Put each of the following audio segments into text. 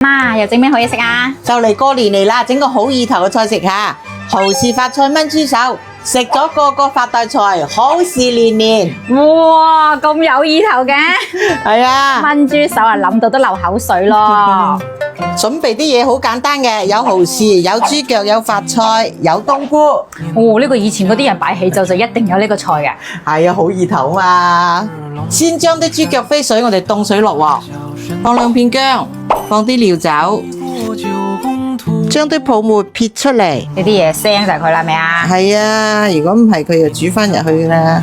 媽，又整咩好嘢食啊？就嚟過年嚟啦，整個好意頭嘅菜食下，蠔豉發菜炆豬手，食咗個個發大財，好事連連。哇，咁有意頭嘅，係啊，炆豬手啊，諗到都流口水咯。準備啲嘢好簡單嘅，有蠔豉，有豬腳，有發菜，有冬菇。哦，呢個以前嗰啲人擺喜酒就一定有呢個菜嘅。係啊，好意頭嘛。先將啲豬腳飛水，我哋凍水落鑊，放兩片薑，放啲料酒，將啲泡沫撇出嚟。呢啲嘢腥就係佢啦，係咪啊？係啊，如果唔係佢就煮翻入去啦。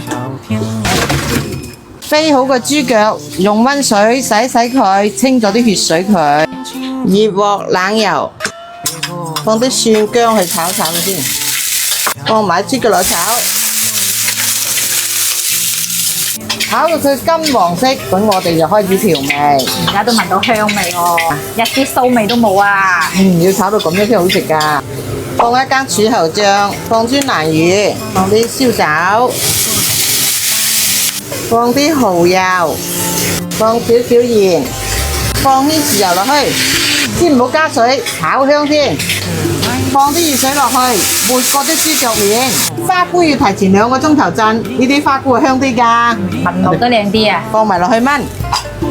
飛好個豬腳，用溫水洗洗佢，清咗啲血水佢。熱鑊冷油，放啲蒜薑去炒炒先，放埋豬腳落炒，炒到佢金黃色，咁我哋就開始調味。而家都聞到香味喎，一啲臊味都冇啊！要炒到咁樣先好食㗎。放一間柱侯醬，放磚蘭魚，放啲燒酒，放啲蠔油，放少少鹽，放啲豉油落去，先唔好加水，炒香先。放啲熱水落去，抹過啲豬腳面。花菇要提前2個鐘頭浸，呢啲花菇係香啲㗎。聞落都靚啲啊！放埋落去炆，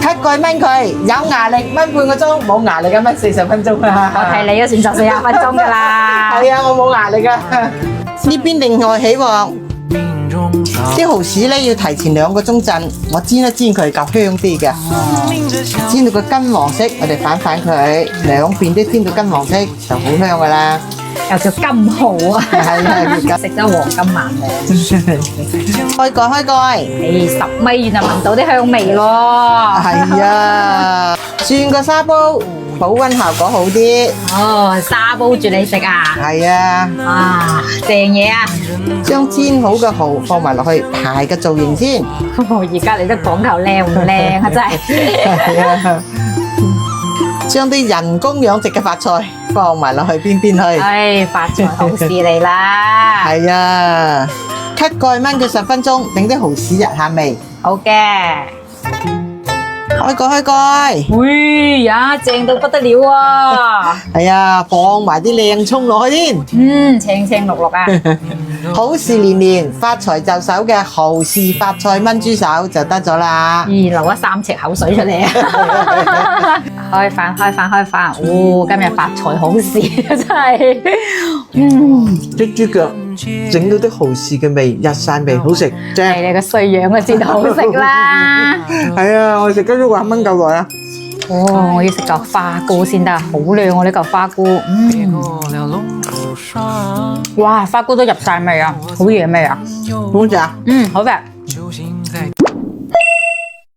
吸蓋炆佢，有牙力炆半個鐘，冇牙力嘅炆40分鐘啦。我睇你都算就40分鐘㗎啦。係啊，我冇牙力㗎。呢邊另外起鑊，啲蠔豉咧要提前2個鐘浸，我煎一煎佢夠香啲嘅。煎到佢金黃色，我哋反佢，兩邊都煎到金黃色就好香㗎啦。又叫金蠔啊！係食得黃金晚嘅。開蓋。誒，10米遠就聞到啲香味咯。係啊，轉個砂煲，保溫效果好啲。哦，沙煲住你食啊！係啊，啊，正嘢啊！將煎好嘅蠔放埋落去，排個造型先。而家你都講求靚唔靚啊，真係。將啲人工養殖嘅發菜放埋落去邊去。唉，發財好事嚟啦！係啊，吸蓋炆佢10分鐘，等啲蠔豉入下味。好嘅。開蓋。喂呀，正到不得了啊！係啊，放埋啲靚葱落去先。青青綠綠啊！好事連連，發財就手嘅蠔豉發菜炆豬手就得咗啦。咦，流咗3尺口水出嚟啊！開飯！哦，今日發財好事啊，真係。啲豬腳整到啲蠔豉嘅味，入晒味，好食正。係你個衰樣嘅先好食啦。係啊，我食咗都話炆夠耐啊。哦，我要食嚿花菇先得，好靚喎呢嚿花菇。哇，花菇都入晒味啊，好嘢味啊。好食啊。好嘅。